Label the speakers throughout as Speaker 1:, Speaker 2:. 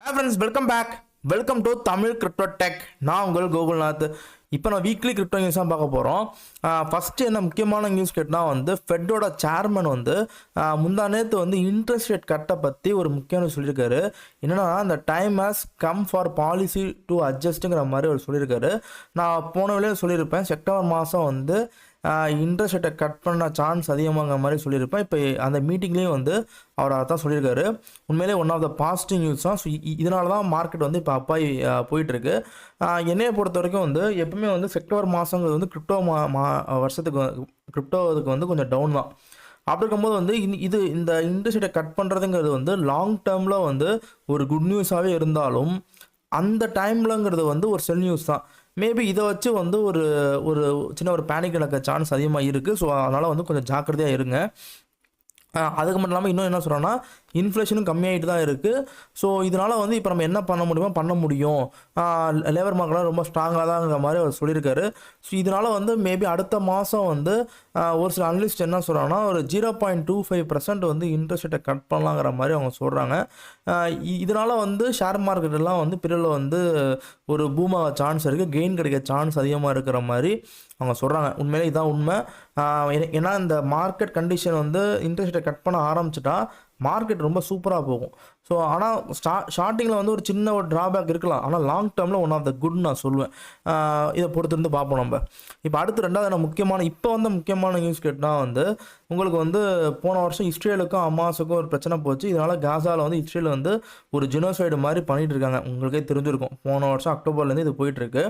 Speaker 1: Hi friends, welcome back. Welcome to Tamil crypto tech. நான் உங்கள் கோகுல்நாத். இப்போ நான் வீக்லி கிரிப்டோ நியூஸ் தான் பார்க்க போகிறோம். ஃபஸ்ட்டு என்ன முக்கியமான நியூஸ் கேட்டால் வந்து ஃபெட்டோட சேர்மன் வந்து முந்தா நேற்று வந்து இன்ட்ரெஸ்ட் ரேட் கட்டை பற்றி ஒரு முக்கியமான சொல்லியிருக்காரு. என்னென்னா அந்த time has come for policy to அட்ஜஸ்ட்டுங்கிற மாதிரி அவர் சொல்லியிருக்காரு. நான் போன வேலையை சொல்லியிருப்பேன், செப்டம்பர் மாதம் வந்து இன்ட்ரெஸ்ட் ரேட்டை கட் பண்ண சான்ஸ் அதிகமாகிற மாதிரி சொல்லியிருப்பேன். இப்போ அந்த மீட்டிங்லேயும் வந்து அவர் அதை தான் சொல்லியிருக்காரு. உண்மையிலே one of the positive news தான். ஸோ இதனால தான் மார்க்கெட் வந்து இப்போ அப்பாய் போயிட்டுருக்கு. என்னையை பொறுத்த வரைக்கும் வந்து எப்பவுமே வந்து செப்டம்பர் மாதங்கிறது வந்து கிரிப்டோ வருஷத்துக்கு கிரிப்டோவுக்கு வந்து கொஞ்சம் டவுன் தான். அப்படி இருக்கும்போது வந்து இந்த இன்ட்ரெஸ்ட் ரேட்டை கட் பண்ணுறதுங்கிறது வந்து லாங் டேர்மில் வந்து ஒரு குட் நியூஸாகவே இருந்தாலும் அந்த டைம்லங்கிறது வந்து ஒரு செல் நியூஸ் தான். மேபி இதை வச்சு வந்து ஒரு ஒரு சின்ன ஒரு பேனிக் நடக்க சான்ஸ் அதிகமாக இருக்குது. ஸோ அதனால் வந்து கொஞ்சம் ஜாக்கிரதையாக இருங்க. அதுக்கு மட்டும் இல்லாமல் இன்னும் என்ன சொல்கிறோன்னா இன்ஃப்ளேஷனும் கம்மியாகிட்டு தான் இருக்குது. ஸோ இதனால் வந்து இப்போ நம்ம என்ன பண்ண முடியும், லேபர் மார்க்கெட்லாம் ரொம்ப ஸ்ட்ராங்காக தான்ங்கிற மாதிரி அவர் சொல்லியிருக்காரு. ஸோ இதனால் வந்து மேபி அடுத்த மாதம் வந்து ஒரு சில அனலிஸ்ட் என்ன சொல்கிறாங்கன்னா ஒரு 0.25% வந்து இன்ட்ரெஸ்ட் ரேட்டை கட் பண்ணலாங்கிற மாதிரி அவங்க சொல்கிறாங்க. இதனால் வந்து ஷேர் மார்க்கெட்டெல்லாம் வந்து பிறகு வந்து ஒரு பூமாக சான்ஸ் இருக்குது, கெயின் கிடைக்க சான்ஸ் அதிகமாக இருக்கிற மாதிரி அவங்க சொல்கிறாங்க. உண்மையிலே இதான் உண்மை. ஏன்னா இந்த மார்க்கெட் கண்டிஷன் வந்து இன்ட்ரெஸ்ட் ரேட்டை கட் பண்ண ஆரம்பிச்சிட்டா மார்க்கெட் ரொம்ப சூப்பராக போகும். ஸோ ஆனால் ஸ்டார்டிங்கில் வந்து ஒரு சின்ன ஒரு ட்ராபேக் இருக்கலாம், ஆனால் லாங் டேர்மில் ஒன் ஆஃப் த குட் நான் சொல்லுவேன். இதை பொறுத்திருந்து பார்ப்போம் நம்ம. இப்போ அடுத்து ரெண்டாவது முக்கியமான நியூஸ் கேட்டால் வந்து உங்களுக்கு வந்து போன வருஷம் இஸ்ரேலுக்கும் ஹமாஸுக்கும் ஒரு பிரச்சனை போச்சு. இதனால் காசாவில் வந்து இஸ்ரேல் வந்து ஒரு ஜெனோசைடு மாதிரி பண்ணிகிட்டு இருக்காங்க. உங்களுக்கே தெரிஞ்சிருக்கும், போன வருஷம் அக்டோபர்லேருந்து இது போயிட்டுருக்கு.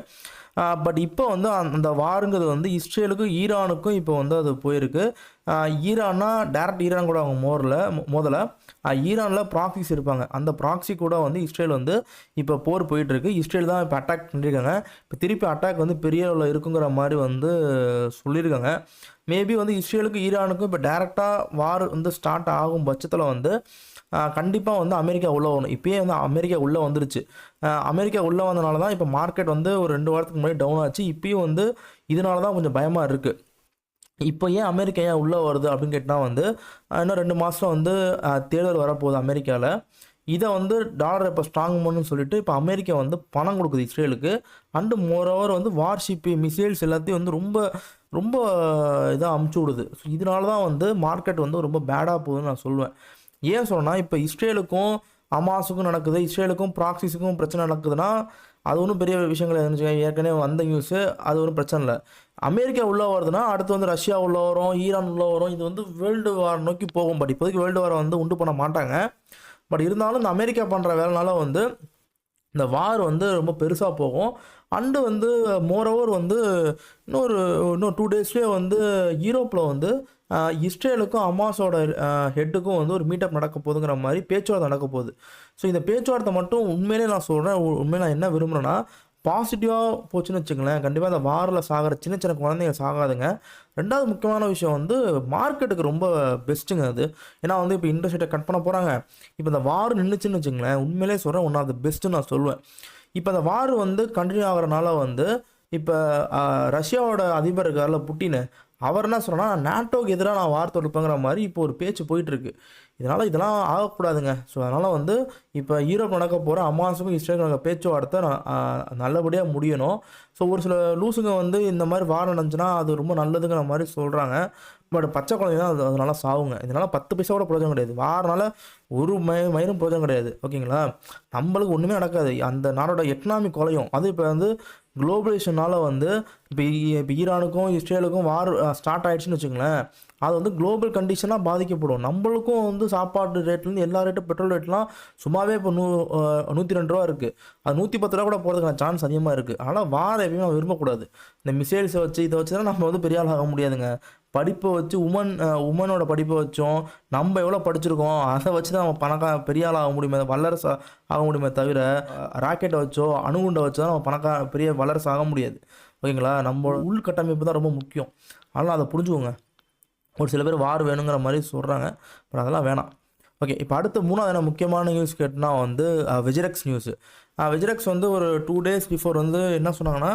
Speaker 1: பட் இப்போ வந்து அந்த வாருங்கிறது வந்து இஸ்ரேலுக்கும் ஈரானுக்கும் இப்போ வந்து அது போயிருக்கு. ஈரான்னா டேரக்ட் ஈரான் கூட அவங்க முதல்ல ஈரானில் ப்ராக்சிஸ் இருப்பாங்க, அந்த ப்ராக்சி கூட வந்து இஸ்ரேல் வந்து இப்போ போர் போயிட்டுருக்கு. இஸ்ரேல் தான் இப்போ அட்டாக் பண்ணியிருக்காங்க. இப்போ திருப்பி அட்டாக் வந்து பெரிய அளவில் இருக்குங்கிற மாதிரி வந்து சொல்லியிருக்காங்க. மேபி வந்து இஸ்ரேலுக்கும் ஈரானுக்கும் இப்போ டேரெக்டாக வார் வந்து ஸ்டார்ட் ஆகும் பட்சத்தில் வந்து கண்டிப்பாக வந்து அமெரிக்கா உள்ளே வரணும். இப்போயே வந்து அமெரிக்கா உள்ளே வந்துருச்சு. அமெரிக்கா உள்ளே வந்தனால தான் இப்போ மார்க்கெட் வந்து ஒரு 2 வாரத்துக்கு முன்னாடி டவுன் ஆச்சு. இப்போயும் வந்து இதனால தான் கொஞ்சம் பயமாக இருக்குது. இப்போ ஏன் அமெரிக்கா ஏன் உள்ளே வருது அப்படின்னு கேட்டால் வந்து இன்னும் 2 மாதம் வந்து தேர்தல் வரப்போகுது அமெரிக்காவில். இதை வந்து டாலர் இப்போ ஸ்ட்ராங் பண்ணுன்னு சொல்லிட்டு இப்போ அமெரிக்கா வந்து பணம் கொடுக்குது இஸ்ரேலுக்கு. அண்டு மோரோவர் வந்து வார்ஷிப்பு மிசைல்ஸ் எல்லாத்தையும் வந்து ரொம்ப ரொம்ப இதாக அமுச்சு விடுது. ஸோ இதனால தான் வந்து மார்க்கெட் வந்து ரொம்ப பேடாக போகுதுன்னு நான் சொல்லுவேன். ஏன் சொன்னால் இப்போ இஸ்ரேலுக்கும் ஹமாஸுக்கும் நடக்குது, இஸ்ரேலுக்கும் ப்ராக்சிஸுக்கும் பிரச்சனை நடக்குதுன்னா அது ஒன்றும் பெரிய விஷயங்கள் இருந்துச்சு. ஏற்கனவே வந்த நியூஸு, அது ஒன்றும் பிரச்சனை இல்லை. அமெரிக்கா உள்ளே வருதுன்னா அடுத்து வந்து ரஷ்யா உள்ளே வரும், ஈரான் உள்ளே வரும். இது வந்து வேர்ல்டு வார் நோக்கி போகும். பட் இப்போதைக்கு வேர்ல்டு வாரை வந்து உண்டு பண்ண மாட்டாங்க. பட் இருந்தாலும் இந்த அமெரிக்கா பண்ணுற வேலைனால வந்து இந்த வார் வந்து ரொம்ப பெருசாக போகும். அண்டு வந்து மோரோவர் வந்து இன்னும் 2 டேஸ்லேயே வந்து யூரோப்பில் வந்து இஸ்ரேலுக்கும் ஹமாஸோட ஹெட்டுக்கும் வந்து ஒரு மீட்டப் நடக்க போகுதுங்கிற மாதிரி பேச்சுவார்த்தை நடக்க போகுது. ஸோ இந்த பேச்சுவார்த்தை மட்டும் உண்மையிலே நான் சொல்கிறேன், உண்மையிலே நான் என்ன விரும்புகிறேன்னா பாசிட்டிவாக போச்சுன்னு வச்சுங்களேன், கண்டிப்பாக அந்த வாரில் சாகிற சின்ன சின்ன குழந்தைங்க சாகாதுங்க. ரெண்டாவது முக்கியமான விஷயம் வந்து மார்க்கெட்டுக்கு ரொம்ப பெஸ்ட்டுங்க அது. ஏன்னா வந்து இப்போ இன்ட்ரெஸ்ட் ரேட்டை கட் பண்ண போகிறாங்க. இப்போ இந்த வார் நின்றுச்சுன்னு வச்சுங்களேன், உண்மையிலே சொல்கிறேன் ஒன் ஆஃப் த பெஸ்ட்டுன்னு நான் சொல்லுவேன். இப்போ அந்த வார் வந்து கண்டினியூ ஆகிறனால வந்து இப்போ ரஷ்யாவோட அதிபர் இருக்கார்ல புட்டின், அவர் என்ன சொல்கிறேன்னா நேட்டோக்கு எதிராக நான் வார் தொடுப்பேங்கிற மாதிரி இப்போ ஒரு பேச்சு போயிட்டுருக்கு. இதெல்லாம் ஆகக்கூடாதுங்க. ஸோ அதனால் வந்து இப்போ யூரோப் நடக்க போகிற ஹமாஸுக்கும் இஸ்ரேலுக்கும் நடக்க பேச்சுவார்த்தை நல்லபடியாக முடியணும். ஸோ ஒரு சில லூசுங்க வந்து இந்த மாதிரி வார் நடந்துச்சுன்னா அது ரொம்ப நல்லதுங்கிற மாதிரி சொல்கிறாங்க. பட் பச்சை குழந்தைங்க தான் அதனால சாவுங்க. இதனால் 10 பைசா கூட பிரயோஜனம் கிடையாது. வாரனால ஒரு மயிரும் பிரயோஜனம் கிடையாது. ஓகேங்களா, நம்மளுக்கு ஒன்றுமே நடக்காது. அந்த நாடோட எக்கனாமிக் குலையும். அது இப்போ வந்து குளோபலைசேஷனால் வந்து இப்போ ஈரானுக்கும் இஸ்ரேலுக்கும் வார் ஸ்டார்ட் ஆகிடுச்சுன்னு வச்சுங்களேன், அது வந்து குளோபல் கண்டிஷனாக பாதிக்கப்படும். நம்மளுக்கும் வந்து சாப்பாடு ரேட்லேருந்து எல்லா ரேட்டும் பெட்ரோல் ரேட்லாம் சும்மாவே இப்போ 102 ரூபா இருக்குது. அது 110 ரூபா கூட போகிறதுக்கான சான்ஸ் அதிகமாக இருக்குது. அதனால் வார் எப்பயுமே நம்ம விரும்பக்கூடாது. இந்த மிசைல்ஸை வச்சு இதை வச்சு தான் நம்ம வந்து பெரிய ஆள் ஆக முடியாதுங்க. படிப்பை வச்சு உமனோட படிப்பை வச்சோம், நம்ம எவ்வளோ படிச்சிருக்கோம் அதை வச்சு தான் நம்ம பெரிய ஆள் ஆக முடியுமே, வல்லரசு ஆக முடியுமே தவிர ராக்கெட்டை வச்சோ அணுகுண்டை வச்சோ தான் நம்ம பெரிய வல்லரசு ஆக முடியாது. ஓகேங்களா, நம்ம உள்கட்டமைப்பு தான் ரொம்ப முக்கியம். அதனால் அதை புரிஞ்சுக்கோங்க. ஒரு சில பேர் வார் வேணுங்கிற மாதிரி சொல்கிறாங்க, பட் அதெல்லாம் வேணாம். ஓகே, இப்போ அடுத்து 3வது முக்கியமான நியூஸ் கேட்டால் வந்து விஜிரெக்ஸ் நியூஸு. விஜிரெக்ஸ் வந்து ஒரு 2 days பிஃபோர் வந்து என்ன சொன்னாங்கன்னா,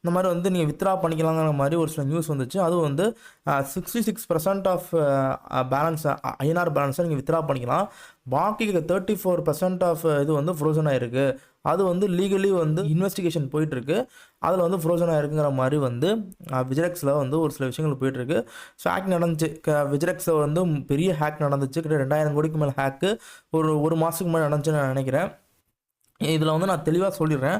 Speaker 1: இந்த மாதிரி வந்து நீங்கள் வித்ரா பண்ணிக்கலாங்கிற மாதிரி ஒரு சில நியூஸ் வந்துச்சு. அதுவும் வந்து 66% ஆஃப் பேலன்ஸ் ஐஎன்ஆர் பேலன்ஸை நீங்கள் வித்ரா பண்ணிக்கலாம். பாக்கி 34% ஆஃப் இது வந்து ஃப்ரோசன் ஆகிருக்கு. அது வந்து லீகலி வந்து இன்வெஸ்டிகேஷன் போயிட்டுருக்கு. அதில் வந்து ஃப்ரோசன் ஆகிருக்குங்கிற மாதிரி வந்து விஜிரெக்ஸில் வந்து ஒரு சில விஷயங்கள் போயிட்டுருக்கு. ஸோ ஹேக் நடந்துச்சு. விஜிரெக்ஸில் வந்து பெரிய ஹேக் நடந்துச்சு. கிட்ட 2000 கோடிக்கு மேலே ஹேக்கு ஒரு மாதத்துக்கு முன்னாடி நடந்துச்சுன்னு நான் நினைக்கிறேன். இதில் வந்து நான் தெளிவாக சொல்லிடுறேன்.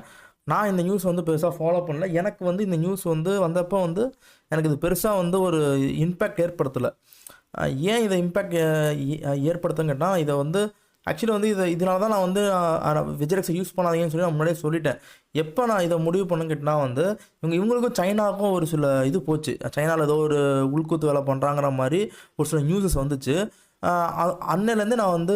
Speaker 1: நான் இந்த நியூஸ் வந்து பெருசாக ஃபாலோ பண்ணல. எனக்கு வந்து இந்த நியூஸ் வந்து வந்தப்போ வந்து எனக்கு இது பெருசாக வந்து ஒரு இம்பேக்ட் ஏற்படுத்தலை. ஏன் இதை இம்பேக்ட் ஏற்படுத்துன்னு கேட்டால், இதை வந்து ஆக்சுவலி வந்து இதனால தான் நான் வந்து விஜிரெக்ஸை யூஸ் பண்ணாதீங்கன்னு சொல்லி நான் முன்னாடியே சொல்லிட்டேன். எப்போ நான் இதை முடிவு பண்ணுன்னு கேட்டால் வந்து இவங்களுக்கும் சைனாவுக்கும் ஒரு சில இது போச்சு. சைனாவில் ஏதோ ஒரு உள்கூத்து வேலை பண்ணுறாங்கிற மாதிரி ஒரு சில நியூஸஸ் வந்துச்சு. அன்னையிலேருந்து நான் வந்து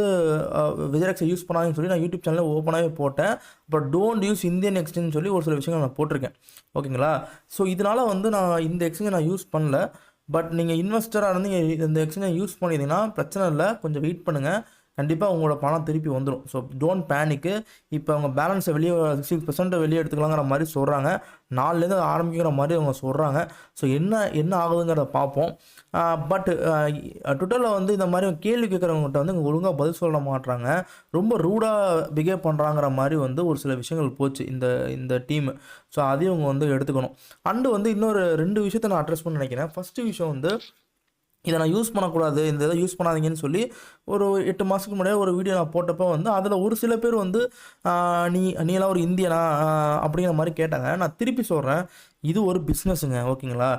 Speaker 1: விஜிரெக்ஸை யூஸ் பண்ணாங்கன்னு சொல்லி நான் யூடியூப் சேனலில் ஓப்பனாகவே போட்டேன். அப்புறம் டோன்ட் யூஸ் இந்தியன் எக்ஸ்சேஞ்ச் சொல்லி ஒரு சில விஷயங்கள் நான் போட்டிருக்கேன். ஓகேங்களா? ஸோ இதனால் வந்து நான் இந்த எக்ஸ்சேஞ்சை நான் யூஸ் பண்ணல. பட் நீங்கள் இன்வெஸ்டராக இருந்து இந்த எக்ஸ்சேஞ்சை யூஸ் பண்ணியிருந்தீங்கன்னா பிரச்சனை இல்லை, கொஞ்சம் வெயிட் பண்ணுங்கள், கண்டிப்பாக உங்களோட பணம் திருப்பி வந்துடும். So don't panic. இப்போ அவங்க பேலன்ஸை வெளியே 60% வெளியே எடுத்துக்கலாங்கிற மாதிரி சொல்கிறாங்க. 4லேருந்து ஆரம்பிக்கிற மாதிரி அவங்க சொல்கிறாங்க. ஸோ என்ன ஆகுதுங்கிறத பார்ப்போம். பட் ட்விட்டரில் வந்து இந்த மாதிரி கேள்வி கேட்குறவங்ககிட்ட வந்து ஒழுங்காக பதில் சொல்ல மாட்றாங்க, ரொம்ப ரூடாக பிஹேவ் பண்ணுறாங்கிற மாதிரி வந்து ஒரு சில விஷயங்கள் போச்சு இந்த டீமு. ஸோ அதையும் அவங்க வந்து எடுத்துக்கணும். அண்டு வந்து இன்னொரு 2 விஷயத்தை நான் அட்ரஸ் பண்ண நினைக்கிறேன். ஃபஸ்ட்டு விஷயம் வந்து, இதை நான் யூஸ் பண்ணக்கூடாது, இந்த இதை யூஸ் பண்ணாதீங்கன்னு சொல்லி ஒரு 8 மாதத்துக்கு முன்னாடியே ஒரு வீடியோ நான் போட்டப்போ வந்து அதில் ஒரு சில பேர் வந்து நீலாம் ஒரு இந்தியனா அப்படிங்கிற மாதிரி கேட்டாங்க. நான் திருப்பி சொல்கிறேன், இது ஒரு பிஸ்னஸுங்க. ஓகேங்களா?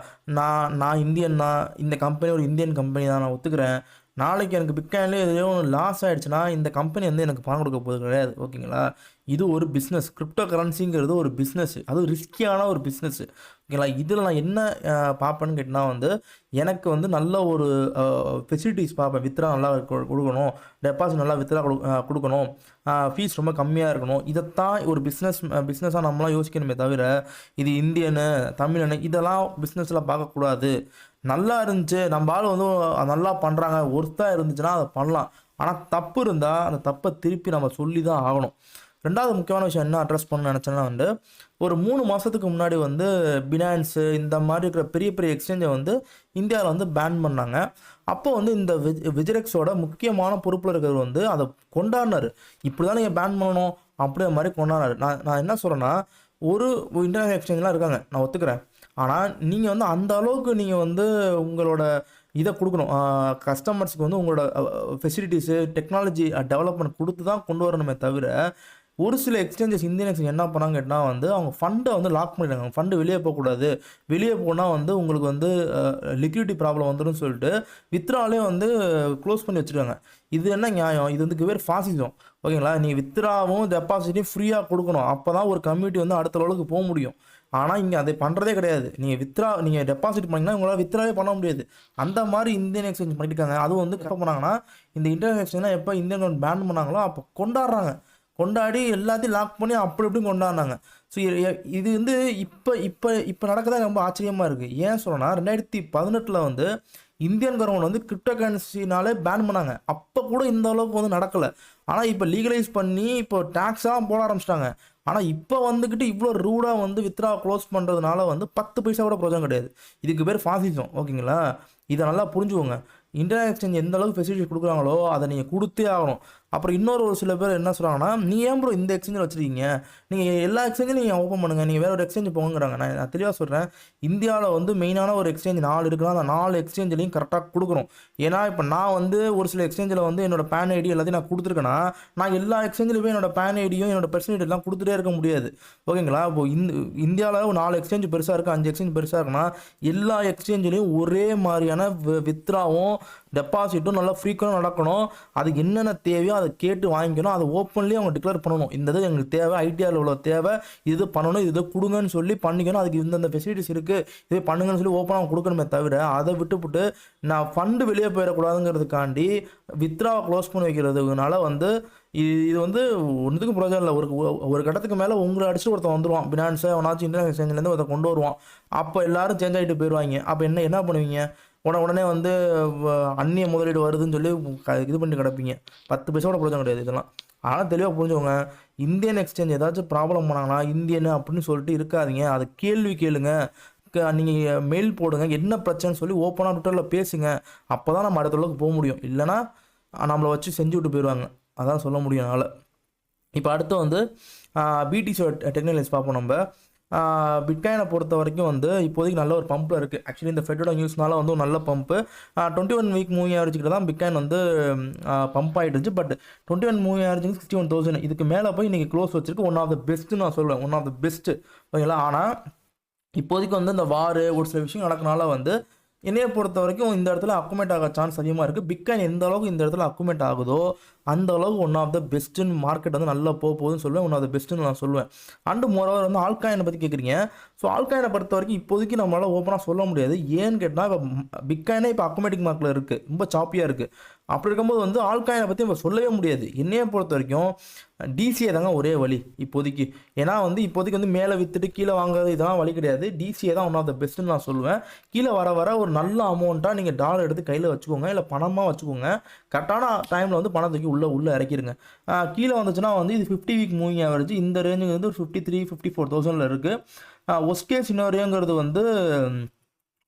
Speaker 1: நான் இந்தியன் தான், இந்த கம்பெனி ஒரு இந்தியன் கம்பெனி தான், நான் ஒத்துக்கிறேன். நாளைக்கு எனக்கு பிட்காயின்லேயே எதுலையோ ஒன்று லாஸ் ஆகிடுச்சுன்னா இந்த கம்பெனி வந்து எனக்கு பணம் கொடுக்க போகிறது கிடையாது. ஓகேங்களா? இது ஒரு பிஸ்னஸ். கிரிப்டோ கரன்சிங்கிறது ஒரு பிஸ்னஸ், அதுவும் ரிஸ்கியான ஒரு பிஸ்னஸ். ஓகேங்களா? இதில் நான் என்ன பார்ப்பேன்னு கேட்டால் வந்து, எனக்கு வந்து நல்ல ஒரு ஃபெசிலிட்டிஸ் பார்ப்பேன். வித்ரா நல்லா கொடுக்கணும், டெபாசிட் நல்லா வித்ரா கொடுக்கணும், ஃபீஸ் ரொம்ப கம்மியாக இருக்கணும். இதைத்தான் ஒரு பிஸ்னஸாக நம்மளாம் யோசிக்கணுமே தவிர, இது இந்தியனு தமிழனு இதெல்லாம் பிஸ்னஸில் பார்க்கக்கூடாது. நல்லா இருந்துச்சு, நம்ம ஆள் வந்து நல்லா பண்ணுறாங்க, ஒர்த்தாக இருந்துச்சுன்னா அதை பண்ணலாம். ஆனால் தப்பு இருந்தால் அந்த தப்பை திருப்பி நம்ம சொல்லி தான் ஆகணும். 2வது முக்கியமான விஷயம் என்ன அட்ரஸ் பண்ண நினச்சேன்னா வந்து, ஒரு 3 மாதத்துக்கு முன்னாடி வந்து பினான்ஸு இந்த மாதிரி இருக்கிற பெரிய பெரிய எக்ஸ்சேஞ்சை வந்து இந்தியாவில் வந்து பேன் பண்ணாங்க. அப்போ வந்து இந்த விஜிரெக்ஸோட முக்கியமான பொறுப்பில் இருக்கிறவர் வந்து அதை கொண்டாடினார். இப்படி தான் நீங்கள் பேன் பண்ணணும் அப்படிங்கிற மாதிரி கொண்டாடினார். நான் என்ன சொல்கிறேன்னா, ஒரு இன்டர்நேஷனல் எக்ஸ்சேஞ்செலாம் இருக்காங்க, நான் ஒத்துக்கிறேன். ஆனால் நீங்கள் வந்து அந்த அளவுக்கு நீங்கள் வந்து உங்களோட இதை கொடுக்கணும், கஸ்டமர்ஸுக்கு வந்து உங்களோட ஃபெசிலிட்டிஸு டெக்னாலஜி டெவலப்மெண்ட் கொடுத்து தான் கொண்டு வரணுமே தவிர, ஒரு சில எக்ஸ்சேஞ்சஸ் இந்தியன் எக்ஸ்சேஞ்ச் என்ன பண்ணாங்க கேட்டால் வந்து அவங்க ஃபண்டை வந்து லாக் பண்ணிடுறாங்க. ஃபண்டு வெளியே போகக்கூடாது, வெளியே போனால் வந்து உங்களுக்கு வந்து லிக்விடிட்டி ப்ராப்ளம் வந்துடும் சொல்லிட்டு வித்ராலே வந்து க்ளோஸ் பண்ணி வச்சுருக்காங்க. இது என்ன நியாயம்? இது வந்து வேறு ஃபாசிசம். ஓகேங்களா? நீங்கள் வித்ராவும் டெபாசிட்டையும் ஃப்ரீயாக கொடுக்கணும், அப்போ தான் ஒரு கம்யூனிட்டி வந்து அடுத்த லெவலுக்கு போக முடியும். ஆனால் இங்கே அதை பண்ணுறதே கிடையாது. நீங்கள் டெபாசிட் பண்ணிங்கன்னா உங்களால் வித்ராவே பண்ண முடியாது. அந்த மாதிரி இந்தியன் எக்ஸ்சேஞ்ச் பண்ணியிருக்காங்க. அதுவும் வந்து எப்போ பண்ணாங்கன்னா, இந்த இந்தியன் எக்ஸ்சேஞ்ச்லாம் எப்போ இந்தியன் கவர்மெண்ட் பேன் பண்ணாங்களோ அப்போ கொண்டாடி எல்லாத்தையும் லாக் பண்ணி அப்படி இப்படி கொண்டாடினாங்க. ஸோ இது வந்து இப்போ நடக்கதான் ரொம்ப ஆச்சரியமாக இருக்குது. ஏன் சொல்லணும்னா, 2018 வந்து இந்தியன் கவர்மெண்ட் வந்து கிரிப்டோ கரன்சினாலே பேன் பண்ணாங்க. அப்போ கூட இந்த அளவுக்கு வந்து நடக்கலை. ஆனால் இப்போ லீகலைஸ் பண்ணி இப்போ டேக்ஸாக போட ஆரம்பிச்சிட்டாங்க. ஆனால் இப்போ வந்துக்கிட்டு இவ்வளோ ரூடாக வந்து வித்ரா க்ளோஸ் பண்ணுறதுனால வந்து 10 பைசா கூட பிரயோஜனம் கிடையாது. இதுக்கு பேர் ஃபாசிசம். ஓகேங்களா? இதை நல்லா புரிஞ்சுக்கோங்க. இந்தியன் எக்ஸ்சேஞ்ச் எந்த அளவுக்கு ஃபெசிலிட்டி கொடுக்குறாங்களோ அதை நீங்கள் கொடுத்தே ஆகணும். அப்புறம் இன்னொரு சில பேர் என்ன சொல்கிறாங்கன்னா, நீ ஏன் ப்ரோ இந்த எக்ஸ்சேஞ்சில் வச்சுருக்கீங்க, நீங்கள் எல்லா எக்ஸ்சேஞ்சும் நீங்கள் ஓப்பன் பண்ணுங்கள், நீங்கள் வேறு ஒரு எக்ஸ்சேஞ்ச் போங்கிறாங்க. நான் தெளிவாக சொல்கிறேன், இந்தியாவில் வந்து மெயினான ஒரு எக்ஸ்சேஞ்ச் 4 இருக்குன்னா அந்த 4 எக்ஸ்சேஞ்சிலையும் கரெக்டாக கொடுக்கணும். ஏன்னா இப்போ நான் வந்து ஒரு சில எக்ஸ்சேஞ்சில் வந்து என்னோட பேன் ஐடி எல்லாத்தையும் நான் கொடுத்துருக்கேன்னா, நான் எல்லா எக்ஸ்சேஞ்சிலுமே என்னோட பேன் ஐடியும் என்னோட பர்சன்டேஜ் எல்லாம் கொடுத்துட்டே இருக்க முடியாது. ஓகேங்களா? இப்போ இந்தியாவில் ஒரு 4 எக்ஸ்சேஞ்ச் பெருசாக இருக்குது, 5 எக்ஸ்சேஞ்ச் பெருசாக இருக்குன்னா எல்லா எக்ஸ்சேஞ்சிலையும் ஒரே மாதிரியான வித்ராவும் டெபாசிட்டும் நல்லா ஃப்ரீக்வெண்டாக நடக்கணும். அதுக்கு என்னென்ன தேவையோ அதை கேட்டு வாங்கிக்கணும். அதை ஓப்பன்லேயே அவங்க டிக்ளேர் பண்ணணும். இந்த இது எங்களுக்கு தேவை, ஐடிஆரில் உள்ள தேவை, இது பண்ணணும், இது கொடுங்கன்னு சொல்லி பண்ணிக்கணும். அதுக்கு இந்த ஃபெசிலிட்டிஸ் இருக்குது, இது பண்ணுங்கன்னு சொல்லி ஓப்பனாக கொடுக்கணுமே தவிர, அதை விட்டுவிட்டு நான் ஃபண்டு வெளியே போயிடக்கூடாதுங்கிறதுக்காண்டி வித்ராவை க்ளோஸ் பண்ணி வைக்கிறதுனால வந்து இது வந்து ஒன்றுத்துக்கும் பிரயோஜனம் இல்லை. ஒரு கட்டத்துக்கு மேலே உங்களை அடிச்சுட்டு ஒருத்தன் வந்துடுவான், பினான்ஸை அவனாச்சும் இன்டர்நேஷனல் எக்ஸ்சேஞ்சிலேருந்து ஒருத்தன் கொண்டு வருவான். அப்போ எல்லாரும் சேஞ்ச் ஆகிட்டு போயிடுவாங்க. அப்போ என்ன பண்ணுவீங்க? உடனே வந்து அந்நிய முதலீடு வருதுன்னு சொல்லி இது பண்ணி கிடப்பீங்க. 10 பைசா கூட பிரயோஜனம் கிடையாது இதெல்லாம். ஆனால் தெளிவாக புரிஞ்சுக்கோங்க, இந்தியன் எக்ஸ்சேஞ்ச் ஏதாச்சும் ப்ராப்ளம் பண்ணாங்கன்னா இந்தியன் அப்படின்னு சொல்லிட்டு இருக்காதீங்க. அதை கேள்வி கேளுங்க, நீங்கள் மெயில் போடுங்க, என்ன பிரச்சனைன்னு சொல்லி ஓப்பனாக ட்விட்டரில் பேசுங்க. அப்போ தான் நம்ம அடுத்த அளவுக்கு போக முடியும். இல்லைனா நம்மளை வச்சு செஞ்சு விட்டு போயிடுவாங்க. அதான் சொல்ல முடியும் என்னால். இப்போ அடுத்து வந்து பிடிசியோட டெக்னாலஜிஸ் பார்ப்போம். நம்ம பிட்காயினை பொறுத்த வரைக்கும் வந்து இப்போதைக்கு நல்ல ஒரு பம்பில் இருக்குது. ஆக்சுவலி இந்த ஃபெட்டோட நியூஸ்னால வந்து ஒரு நல்ல பம்ப்பு 21 வீக் மூவிங் ஆவரேஜ்கிட்ட தான் பிட்காயின் வந்து பம்ப் ஆகிடுச்சு. பட் 21 மூவிங் ஆவரேஜ் 61,000 இதுக்கு மேலே போய் இன்றைக்கி க்ளோஸ் வச்சிருக்கு. ஒன் ஆஃப் த பெஸ்ட்டு நான் சொல்லுவேன், ஒன் ஆஃப் த பெஸ்ட்டு. ஓகேங்களா? ஆனால் இப்போதைக்கு வந்து இந்த வார் ஒரு சில விஷயம் நடக்கனால வந்து என்னையை பொறுத்த வரைக்கும் இந்த இடத்துல அக்குமேட் ஆக சான்ஸ் அதிகமாக இருக்குது. பிட்காயின் எந்த அளவுக்கு இந்த இடத்துல அக்குமேட் ஆகுதோ அந்த அளவுக்கு ஒன் ஆஃப் த பெஸ்ட்டுன்னு மார்க்கெட் வந்து நல்லா போகுதுன்னு சொல்லுவேன். ஒன் ஆஃப் த பெஸ்ட்டுன்னு நான் சொல்லுவேன். அண்டு மோரோவர் வந்து ஆல்காயினை பற்றி கேட்குறீங்க. ஸோ ஆல்காயினை பொறுத்த வரைக்கும் இப்போதைக்கு நம்மளால் ஓப்பனாக சொல்ல முடியாது. ஏன்னு கேட்டால் இப்போ பிட்காயினே இப்போ அக்குமேட்டிக் மார்க்கில் இருக்குது, ரொம்ப சாப்பியாக இருக்குது. அப்படி இருக்கும்போது வந்து ஆல்காயினை பற்றி நம்ம சொல்லவே முடியாது. என்னையை பொறுத்த வரைக்கும் டிசிஏ தாங்க ஒரே வழி இப்போதைக்கு. ஏன்னா வந்து இப்போதைக்கு வந்து மேலே விற்றுட்டு கீழே வாங்குறது இதெல்லாம் வழி கிடையாது. டிசிஏ தான் ஒன் ஆஃப் த பெஸ்ட்டுன்னு நான் சொல்லுவேன். கீழே வர வர ஒரு நல்ல அமௌண்ட்டாக நீங்கள் டாலர் எடுத்து கையில் வச்சுக்கோங்க, இல்லை பணமாக வச்சுக்கோங்க. கரெக்டான டைமில் வந்து பணத்துக்கு உள்ளே இறக்கிடுங்க. கீழே வந்துச்சுன்னா வந்து இது 50 வீக் மூவிங் ஆவரேஜ் இந்த ரேஞ்சுக்கு வந்து ஒரு 53-54,000 இருக்குது. ஒஸ்ட் கேஸ் சினாரியோங்கிறது வந்து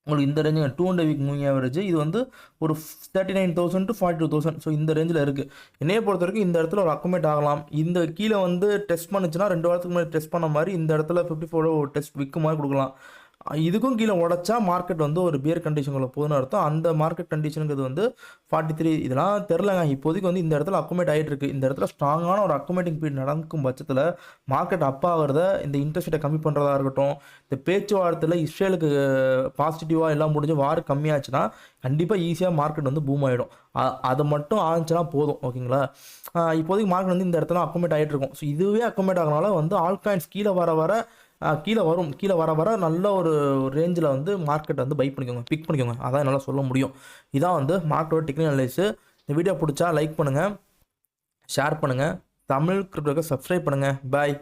Speaker 1: உங்களுக்கு இந்த ரேஞ்சுங்க 200 வீக் மூவிங் ஆவரேஜ் இது வந்து ஒரு 39,000 to 42,000. ஸோ இந்த ரேஞ்சில் இருக்குது. என்னையை பொறுத்த வரைக்கும் இந்த இடத்துல ஒரு அக்குமேட் ஆகலாம். இந்த கீழே வந்து டெஸ்ட் பண்ணுச்சுன்னா 2 வாரத்துக்கு முன்னாடி டெஸ்ட் பண்ண மாதிரி இந்த இடத்துல 54 ஒரு டெஸ்ட் விற்கு மாதிரி கொடுக்கலாம். இதுக்கும் கீழே உடச்சா மார்க்கெட் வந்து ஒரு பியர் கண்டிஷனுக்குள்ள போகுதுன்னு அர்த்தம். அந்த மார்க்கெட் கண்டிஷனுங்கிறது வந்து 43 இதெல்லாம் தெரிலங்க. இப்போதைக்கு வந்து இந்த இடத்துல அக்குமேட் ஆகிட்டு இருக்கு. இந்த இடத்துல ஸ்ட்ராங்கான ஒரு அக்குமேட்டிங் பீரியட் நடக்கும் பட்சத்தில் மார்க்கெட் அப் ஆகிறத இந்த இன்ட்ரெஸ்ட் ரேட்டை கம்மி பண்ணுறதா இருக்கட்டும், இந்த பேச்சுவார்த்தையில் இஸ்ரேலுக்கு பாசிட்டிவாக எல்லாம் முடிஞ்சு வார் கம்மியாச்சுன்னா கண்டிப்பாக ஈஸியாக மார்க்கெட் வந்து பூம் ஆகிடும். அது மட்டும் ஆச்சுன்னா போதும். ஓகேங்களா? இப்போதைக்கு மார்க்கெட் வந்து இந்த இடத்துல அக்குமேட் ஆகிட்டு இருக்கும். ஸோ இதுவே அக்குமேட் ஆகிறனால வந்து ஆல்காயின்ஸ் கீழே வர வர நல்ல ஒரு ரேஞ்சில் வந்து மார்க்கெட் வந்து பை பண்ணிக்கோங்க, பிக் பண்ணிக்கோங்க. அதான் என்னால் சொல்ல முடியும். இதான் வந்து மார்க்கெட்டோட டெக்னிக்கல் அனலைஸு. இந்த வீடியோ பிடிச்சா லைக் பண்ணுங்கள், ஷேர் பண்ணுங்கள், தமிழ் கிரிப்டோக்கு சப்ஸ்கிரைப் பண்ணுங்கள். பாய்.